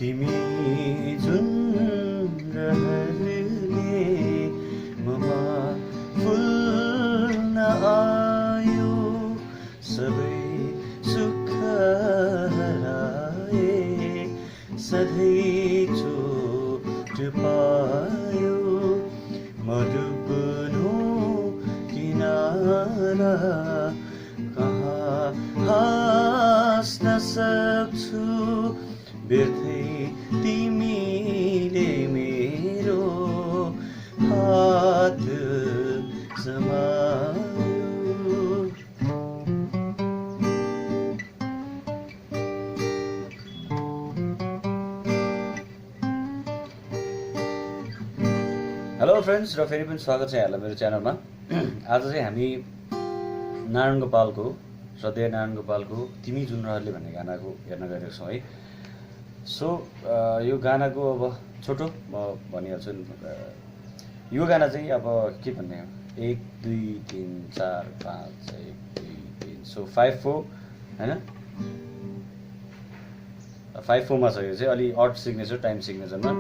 तिमी जुन रहरले ममा फुल्न आयो सबै सुख हराए सधैँ चोट पायो म डुब्नु किनारा कहाँ हाँस्न सक्छु बिर्थे तिमीले मेरो हात समायो। हेलो फ्रेन्ड्स, र फेरि पनि स्वागत छ यहाँलाई मेरो च्यानलमा। आज चाहिँ हामी नारायण गोपालको श्रद्धेय नारायण गोपालको तिमी जुन रहरले भन्ने गानाको हेर्न गइरहेको छौँ है। सो यो गानाको अब छोटो म भनिहाल्छु। यो गाना चाहिँ अब के भन्ने हो, 1 2 3 4 5 1 2 3 सो 5/4 हैन, 5/4 मा छ यो चाहिँ। अलि अड सिग्नेचर, टाइम सिग्नेचरमा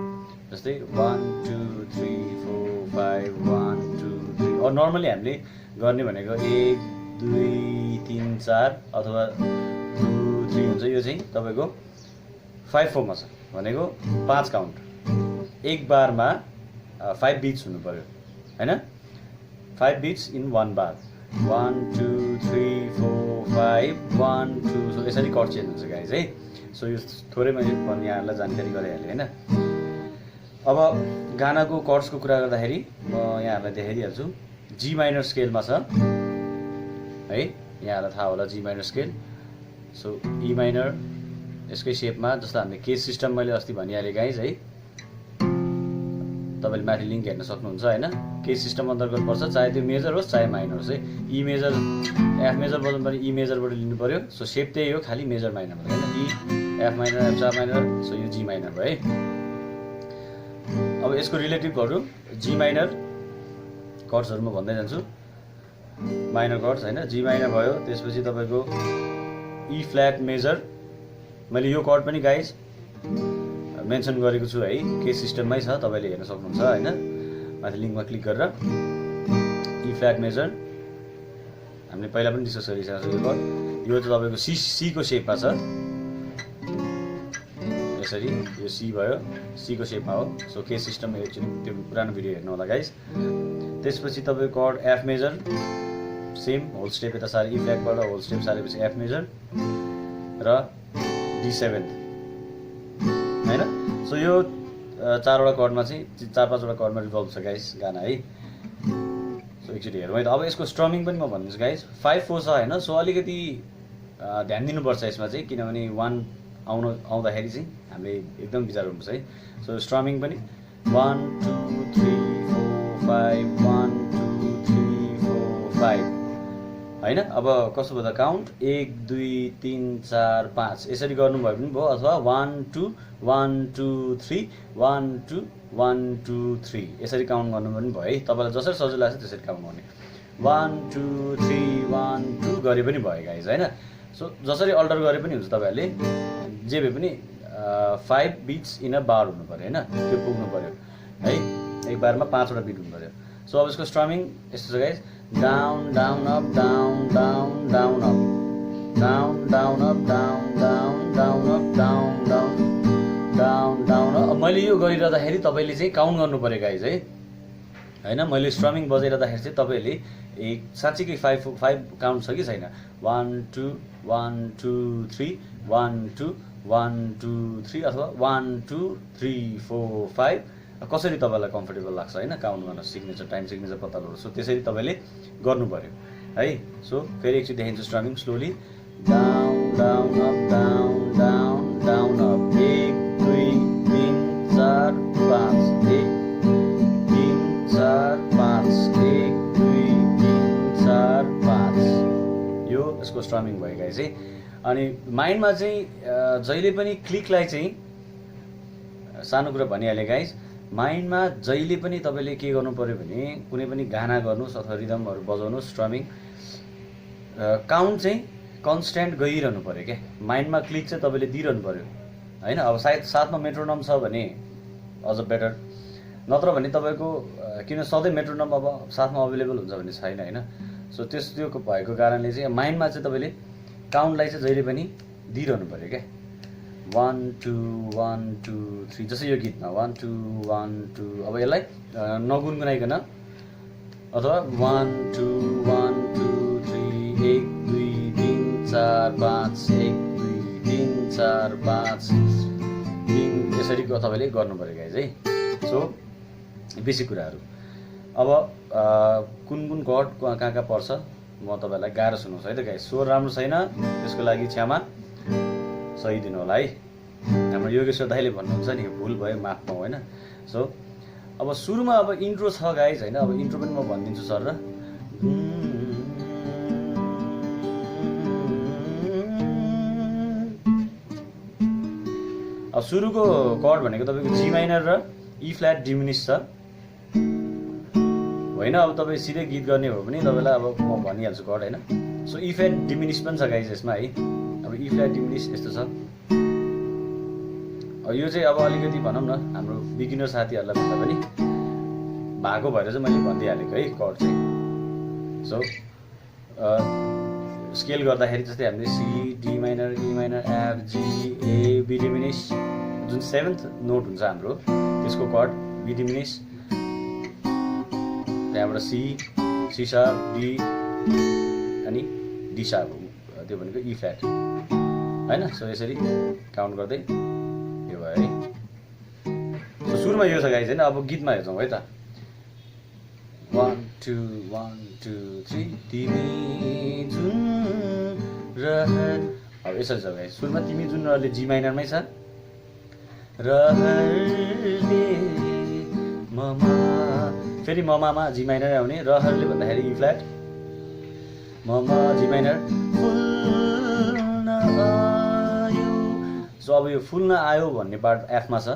जस्तै 1 2 3 4 5 1 2 3। और नर्मली हामीले गर्ने भनेको 1 2 3 4 अथवा 2 3 हुन्छ। यो चाहिँ तपाईको 5/4 मा छ भनेको 5 काउन्ट, एक बारमा 5 बिट्स हुनु पर्यो हैन, 5 बिट्स इन 1 बार। 1 2 3 4 5 1 2। सो यसरी कर्ड चेन्ज हुन्छ गाइज है। सो यो थोरै मैले यहाँहरूलाई जानकारी गराइहालेँ हैन। अब गानाको कर्ड्सको कुरा गर्दाखेरि म यहाँहरूलाई देखाइदिइहाल्छु। जी माइनर स्केलमा छ है, यहाँहरूलाई थाहा होला G minor scale. So E minor यसकै सेपमा, जस्तो हामीले केस सिस्टम मैले अस्ति भनिहालेँ गाइज है। तपाईँले माथि लिङ्क हेर्न सक्नुहुन्छ हैन। केस सिस्टम अन्तर्गत पर्छ, चाहे त्यो मेजर होस् चाहे माइनर होस् है। ई मेजर एफ मेजर बजाउनु पनि ई मेजरबाट लिनु पर्यो। सो सेप त्यही हो, खालि मेजर माइनर हैन। E F minor F star minor, so यो जी माइनर भयो है। अब यसको रिलेटिभहरू जी माइनर कर्ड्सहरू म भन्दै जान्छु। माइनर कर्ड्स हैन, जी माइनर भयो, त्यसपछि तपाईँको ई फ्ल्याट मेजर। मैले यो कर्ड पनि गाइज मेन्सन गरेको छु है, केस सिस्टममै छ, तपाईँले हेर्न सक्नुहुन्छ हैन। माथि लिङ्कमा क्लिक गरेर ई फ्ल्याट मेजर हामीले पहिला पनि डिस्कस गरिसकेको छ। यो कर्ड यो चाहिँ तपाईँको सी को सेपमा छ यसरी, यो सी भयो, सी को सेपमा हो। सो केस सिस्टम एक्चुअली त्यो पुरानो भिडियो हेर्नु होला गाइज। त्यसपछि तपाईँको chord F major, same whole step यता सारे ई फ्ल्याटबाट होल स्टेप सारेपछि एफ मेजर र D7 हैन। सो यो चारवटा कर्डमा चाहिँ 4-5 वटा कर्डमा रिभल्भ छ गाइस गाना है। सो एकचोटि हेरौँ है त। अब यसको स्ट्रमिङ पनि म भन्दिन्छु गाइस। 5/4 छ हैन। सो अलिकति ध्यान दिनुपर्छ यसमा चाहिँ, किनभने 1 आउँदाखेरि चाहिँ हामीले एकदम विचार गर्नुपर्छ है। सो स्ट्रमिङ पनि 1 2 3 4 5 1 2 3 4 5 हैन। अब कस्तो भयो त काउन्ट, 1 2 3 4 5 यसरी गर्नुभयो पनि भयो, अथवा 1 2 1 2 3 1 2 1 2 3 यसरी काउन्ट गर्नु पनि भयो है। तपाईँलाई जसरी सजिलो लाग्छ त्यसरी काउन्ट गर्ने। 1 2 3 1 2 गरे पनि भयो गाइज हैन। सो जसरी अल्टर गरे पनि हुन्छ, तपाईँहरूले जे भए पनि 5 बिट्स इन अ बार हुनु पर्यो हैन, त्यो पुग्नु पर्यो है। एक बारमा 5 वटा बिट हुनु पर्यो। सो अब यसको स्ट्रमिङ यस्तो छ guys. Down down up down down down up down down up down down down up down down down down. अब मैले यो गरिरहँदाखेरि तपाईँले चाहिँ काउन्ट गर्नु पर्यो गाइज है हैन। मैले स्ट्रमिङ बजाइरहँदाखेरि चाहिँ तपाईँले एक साँच्चीकै 5 काउन्ट छ कि छैन, 1 2 1 2 3 1 2 1 2 3 अथवा 1 2 3 4 5 कसरी तपाईँलाई कम्फर्टेबल लाग्छ हैन काउन्ट गर्न, सिग्नेचर टाइम सिग्नेचर पत्ता लगाउनु। सो त्यसरी तपाईँले गर्नु पर्यो है। सो फेरि एकचोटि देखाइन्छु strumming slowly. Down down up down down down up 1 2 3 4 5 1 3 4 5 1 2 3 4 5 यो यसको स्ट्रमिङ भयो गाइस है। अनि माइन्डमा चाहिँ जहिले पनि क्लिकलाई चाहिँ सानो कुरा भनिहालेँ गाइज, माइन्डमा जहिले पनि तपाईँले के गर्नु पऱ्यो भने कुनै पनि गाना गर्नुहोस् अथवा रिदमहरू बजाउनुहोस्, स्ट्रमिङ काउन्ट चाहिँ कन्स्ट्यान्ट गइरहनु पऱ्यो क्या। माइन्डमा क्लिक चाहिँ तपाईँले दिइरहनु पऱ्यो होइन। अब सायद साथमा मेट्रोनम छ भने अझ बेटर, नत्र भने तपाईँको किन सधैँ मेट्रोनम अब साथमा अभाइलेबल हुन्छ भने छैन होइन। सो त्यो भएको कारणले चाहिँ माइन्डमा चाहिँ तपाईँले काउन्टलाई चाहिँ जहिले पनि दिइरहनु पऱ्यो क्या। 1 2 1 2 3 जस्तै यो गीतमा 1 2 1 2, अब यसलाई नगुनगुनाइकन अथवा 1 2 1 2 3 1 2 3 4 5 1 2 3 4 5 3 यसरी तपाईँले गर्नु पऱ्यो गाइज है। सो बेसिक कुराहरू। अब कुन कर्ड कहाँ पर्छ म तपाईँलाई गाह्रो सुनाउँछु है त गाइज। स्वर राम्रो छैन त्यसको लागि क्षमा सही दिनु होला है। हाम्रो योगेश्वर दाइले भन्नुहुन्छ नि भुल भयो माफ पाऊ होइन। सो अब सुरुमा अब इन्ट्रो छ गाइज होइन। अब इन्ट्रो पनि म भनिदिन्छु सर र अब सुरुको कर्ड भनेको तपाईँको जी माइनर र ई फ्ल्याट डिमिनिस छ होइन। अब तपाईँ सिधै गीत गर्ने हो भने तपाईँलाई अब म भनिहाल्छु कर्ड होइन। सो ई फ्ल्याट डिमिनिस पनि छ गाइज यसमा है। अब ई फ्ल्याट डिमिनिस यस्तो छ। यो चाहिँ अब अलिकति भनौँ न हाम्रो बिगिनर साथीहरूलाई भन्दा पनि भएको भएर चाहिँ मैले भनिदिइहालेको है कर्ड चाहिँ। सो स्केल गर्दाखेरि जस्तै हामीले C D minor E minor F G A B diminish जुन 7th नोट हुन्छ हाम्रो त्यसको कर्ड बी डिमिनिस, त्यहाँबाट सी सी शार्प डी अनि डी शार्प त्यो भनेको ई फ्ल्याट होइन। सो यसरी काउन्ट गर्दै यो भयो है। सो सुरुमा यो छ गाइज होइन। अब गीतमा हेर्छौँ है त 1 2 1 2 3 तिमी जुन रहर। अब यसरी छ गाइज। सुरुमा तिमी जुन रहरले जी माइनरमै छ, रहरले ममा फेरि ममामा जी माइनर आउने, रहरले भन्दाखेरि ई फ्ल्याट ममा जी माइनर फुल्न आयो। सो अब यो फुल्न आयो भन्ने पार्ट एफमा छ,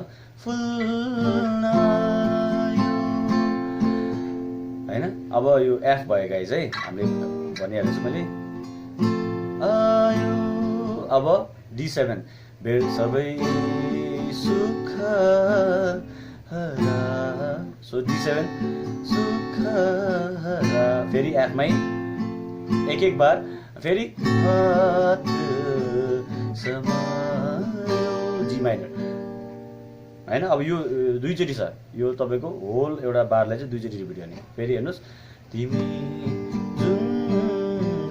फुल्न आयो होइन। अब यो एफ भयो गाइज है, हामीले भनिहालेको छु मैले आयो। अब D7 सबै सुख हरा। सो D7 सुख हरा फेरि एफमै एक बार फेरि हात समायो जी माइनर होइन। अब यो दुईचोटि छ, यो तपाईँको होल एउटा बारलाई चाहिँ दुईचोटि रिपिट गर्ने। फेरि हेर्नुहोस् तिमी जुन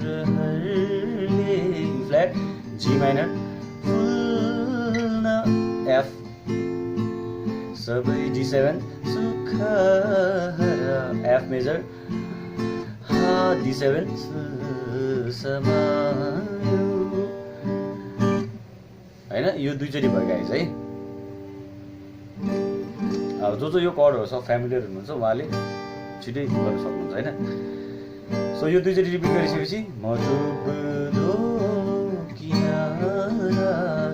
रहरले फ्ल्याट जी माइनर फुल्न एफ सबै D7 सुख एफ मेजर हा D7 समायो होइन। यो दुईचोटि भयो गाइज है। अब जो यो कर्डहरू सब फ्यामिलियर हुनुहुन्छ उहाँले छिटै गर्न सक्नुहुन्छ होइन। सो यो दुईचोटि रिपिट गरिसकेपछि म डुब्दो किनारा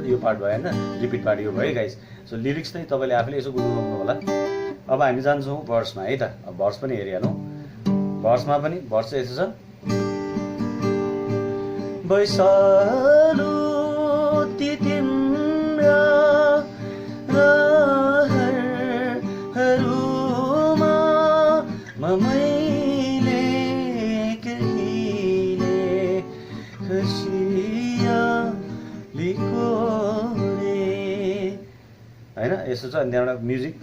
यो पार्ट भयो होइन, रिपिट पार्ट यो भयो गाइज। सो लिरिक्स चाहिँ तपाईँले आफैले यसो गुनगुनाउनु होला। अब हामी जान्छौँ भर्समा है त। अब भर्स पनि हेरिहालौँ। भर्समा पनि भर्स चाहिँ यस्तो छ बैसालु ती तिम्रा रहरहरूमा मैले कहिले खसियालीको रे होइन यस्तो छ। अनि त्यहाँबाट म्युजिक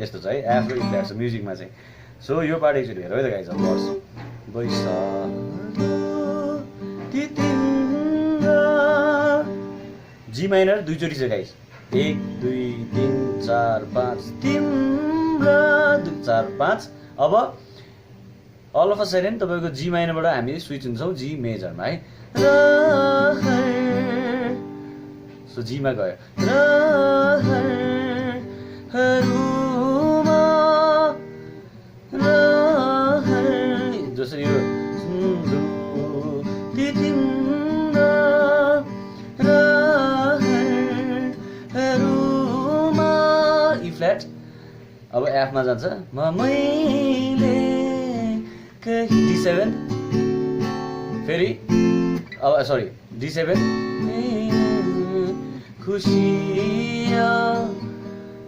यस्तो छ है, एफ र ई फ्ल्याट छ म्युजिकमा चाहिँ। सो यो पार्ट एकचोटि हेरौँ है त गाइज। भर्स जी माइनर दुईचोटि छ गाइज, 1 2 3 4 5 तिम्रा 2 4 5। अब अल अफ अ सडन तपाईँको जी माइनरबाट हामी स्विच हुन्छौँ जी मेजरमा है। सो जीमा गयो जसरी यो अब एफमा जान्छ मैले D7 फेरि अब सरी D7 खुसी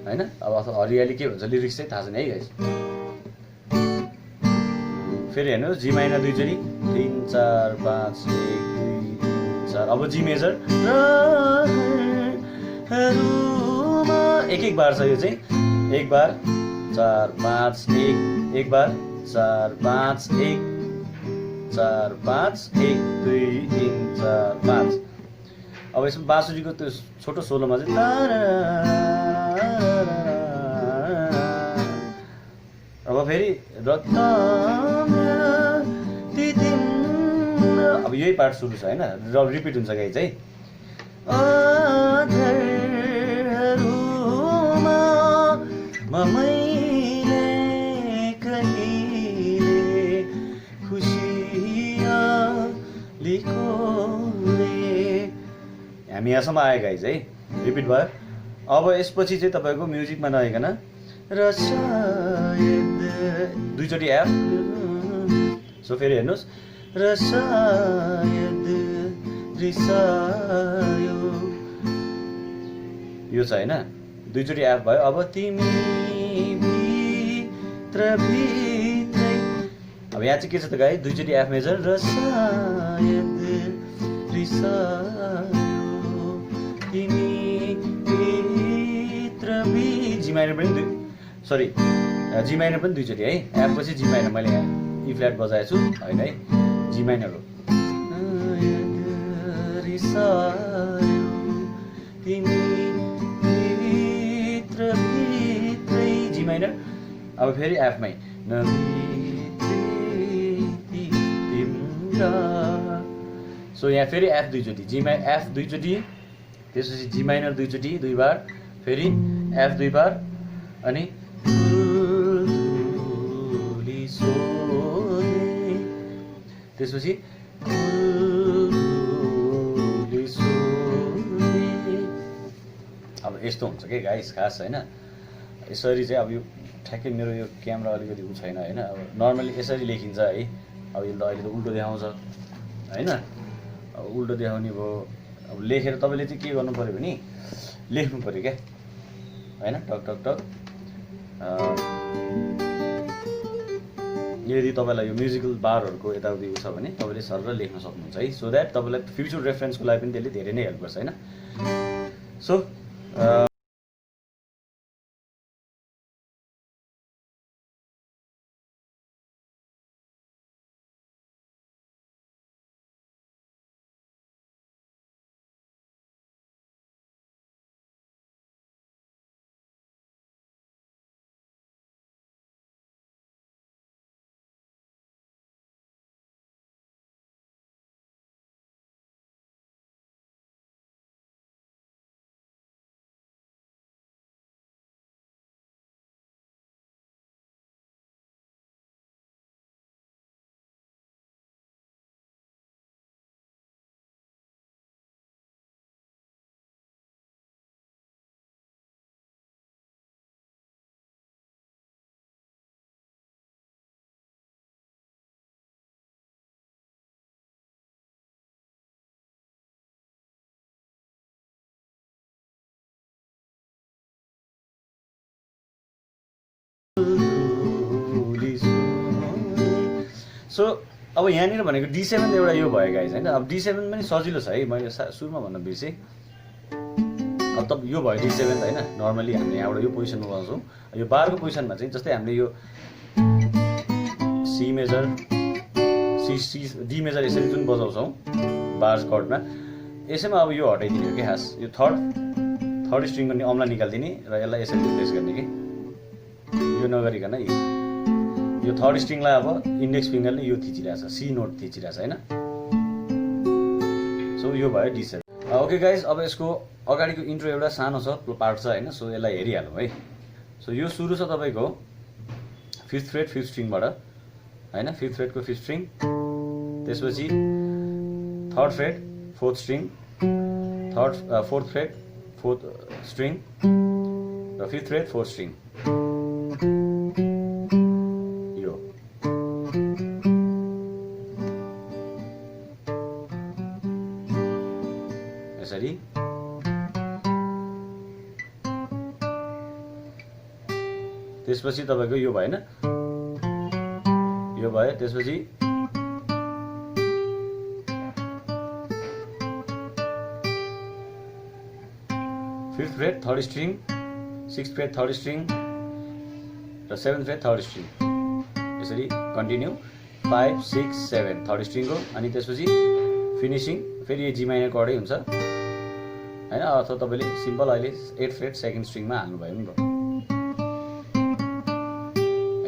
हैन। अब हरियाली के भन्छ लिरिक्स चाहिँ थाहा छैन है गाइस। फेरि हेर्नुहोस् जी माइनर दुईचोटि 3 4 5 1 2 3 4। अब जी मेजर एक बार छ यो चाहिँ। एक बार 4 5 1 एक बार 4 5 1 4 5 1 2 3 4 5। अब यसमा बाँसुरीको त्यो छोटो सोलोमा चाहिँ अब फेरि अब यही पार्ट सुरु छ हैन, र रिपिट हुन्छ गाई चाहिँ मैले कहिले खुसियालीको हामी यहाँसम्म आयो गाइज है, रिपिट भयो। अब यसपछि चाहिँ तपाईँको म्युजिकमा नआइकन र सायद दुईचोटि एफ। सो फेरि हेर्नुहोस् र सायद रिसायो यो छ हैन, दुईचोटि एफ भयो। अब तिमी भित्र भित्रै अब यहाँ चाहिँ के छ त गाई, दुईचोटि एफ मेजर र सायद रिसायो तिमी भित्र जी माइनर पनि सरी जी माइनर पनि दुईचोटि है। एफ पछि जी माइनर मैले यहाँ ई फ्ल्याट बजाएको छु होइन है, जी माइनर हो। तिमी भित्र भित्रै जी माइनर। अब फेरि एफमै सो यहाँ फेरि एफ दुईचोटि, जी माइ एफ दुईचोटि, त्यसपछि जी माइनर दुईचोटि 2 बार, फेरि एफ 2 बार अनि त्यसपछि अब यस्तो हुन्छ कि गाइस खास हैन। यसरी चाहिँ अब यो ठ्याक्कै मेरो यो क्यामेरा अलिकति उ छैन हैन, अब नर्मली यसरी लेखिन्छ है। अब यो अहिले त उल्टो देखाउँछ हैन, अब उल्टो देखाउने भयो। अब लेखेर तपाईले चाहिँ के गर्नु पर्यो भने लेख्नु पर्यो क्या हैन, टक टक टक। यदि तपाईलाई यो म्युजिकल बारहरुको यताउति छ भने तपाईले सरर लेख्न सक्नुहुन्छ है, सो दैट तपाईलाई फ्युचर रेफरेन्सको लागि पनि त्यसले धेरै नै हेल्प गर्छ हैन। सो अब यहाँनिर भनेको D7 एउटा यो भयो गाइस हैन। अब D7 पनि सजिलो छ है, मैले सुरुमा भन्न बिर्सेँ। अब त यो भयो D7 हैन, नर्मली हामीले यहाँबाट यो पोजिसनमा बजाउँछौँ। यो बारको पोजिसनमा चाहिँ जस्तै हामीले यो सी मेजर डी मेजर यसरी जुन बजाउँछौँ बार कर्डमा, यसैमा अब यो हटाइदिने हो कि खास। यो थर्ड स्ट्रिङको नि अम्ला निकाल्दिने र यसलाई यसरी रिप्लेस गर्ने कि यो नगरिकन यो थर्ड स्ट्रिङलाई अब इन्डेक्स फिङ्गरले यो थिचिरहेछ, सी नोट थिचिरहेछ हैन। सो यो भयो D7। ओके गाइज, अब यसको अगाडिको इन्ट्रो एउटा सानो छ पार्ट छ हैन, सो यसलाई हेरिहालौँ है। सो यो सुरु छ तपाईको 5th फ्रेट 5th स्ट्रिङबाट हैन, 5th फ्रेटको 5th स्ट्रिङ, त्यसपछि 3rd freight 4th string, 4th freight 4th string र 5th फ्रेट 4th स्ट्रिङ। यसरी त्यसपछि तपाईको यो भएन, यो भयो। त्यसपछि 5th freight 3rd string, 6th freight 3rd string र 7th फ्रेट 3rd स्ट्रिङ, यसरी कन्टिन्यू 5 6 7 3rd स्ट्रिङको। अनि त्यसपछि फिनिसिङ फेरि यो जी माइनर कर्डै हुन्छ हैन, अथवा तपाईले सिम्पल अहिले 8th फ्रेट 2nd स्ट्रिङमा हाल्नु भयो नि भयो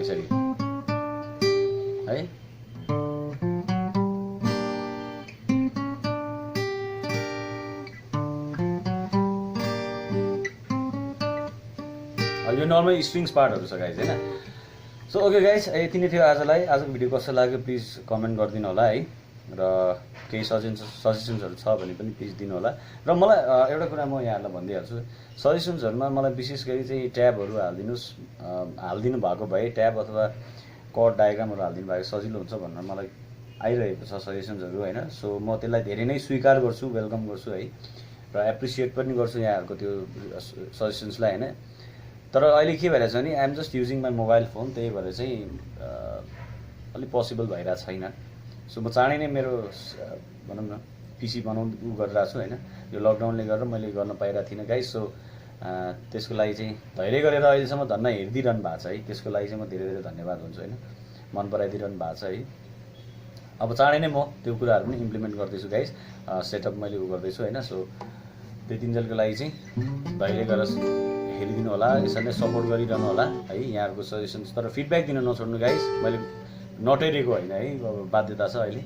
यसरी है। यो नर्मल स्ट्रिङ्स पार्टहरु छ गाइज हैन। सो ओके गाइज, यति नै थियो आजलाई। आजको भिडियो कस्तो लाग्यो प्लिज कमेन्ट गरिदिनु होला है, र केही सजेसन्सहरु छ भने पनि प्लिज दिनु होला। र मलाई एउटा कुरा म यहाँहरुलाई भन्दिहाल्छु, सजेसन्सहरुमा मलाई विशेष गरी चाहिँ ट्याबहरु हाल्दिनु भएको भए, ट्याब अथवा कर्ड डायग्रामहरु हाल्दिनु भएको सजिलो हुन्छ भनेर मलाई आइरहेको छ सजेसन्सहरु हैन। सो म त्यसलाई धेरै नै स्वीकार गर्छु, वेलकम गर्छु है, र एप्रिसिएट पनि गर्छु यहाँहरुको त्यो सजेसन्सलाई हैन। तर अहिले के भइरहेछ भने I am just using my mobile phone, त्यही भएर चाहिँ अलि पोसिबल भइरहेको छैन। सो म चाँडै नै मेरो भनौँ न पिसी बनाउनु गरिरहेको छु हैन। यो लकडाउनले गर्दा मैले गर्न पाइरहेको थिइनँ गाइस। सो त्यसको लागि चाहिँ धैर्य गरेर अहिलेसम्म धन्न हेरिदिइरहनु भएको छ है, त्यसको लागि चाहिँ म धेरै धेरै धन्यवाद हुन्छु हैन, मन पराइदिइरहनु भएको छ है। अब चाँडै नै म त्यो कुराहरू पनि इम्प्लिमेन्ट गर्दैछु गाइस, सेटअप मैले गर्दैछु हैन। सो त्यतिन्जेलको लागि चाहिँ धैर्य गरेर हेरिदिनु होला, यसरी नै सपोर्ट गरिरहनु होला है यहाँहरुको सजेसन्स। तर फिडब्याक दिन नछोड्नु गाइस, मैले नटेरेको होइन है, बाध्यता छ अहिले।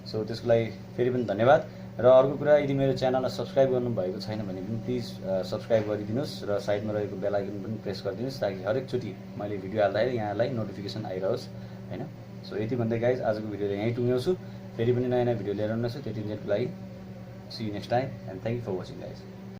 सो त्यसको लागि फेरि पनि धन्यवाद। र अर्को कुरा, यदि मेरो च्यानललाई सब्स्क्राइब गर्नुभएको छैन भने पनि प्लिज सब्स्क्राइब गरिदिनुहोस् र साइडमा रहेको बेल आइकन पनि प्रेस गरिदिनुहोस्, ताकि हरेकचोटि मैले भिडियो हाल्दाखेरि यहाँलाई नोटिफिकेसन आइरहोस् हैन। सो यति भन्दै गाइस आजको भिडियो यहीँ टुङ्ग्याउँछु। फेरि पनि नयाँ नयाँ भिडियो लिएर आउनेछु। त्यतिन्जेलको लागि see you next time and thank you for watching guys.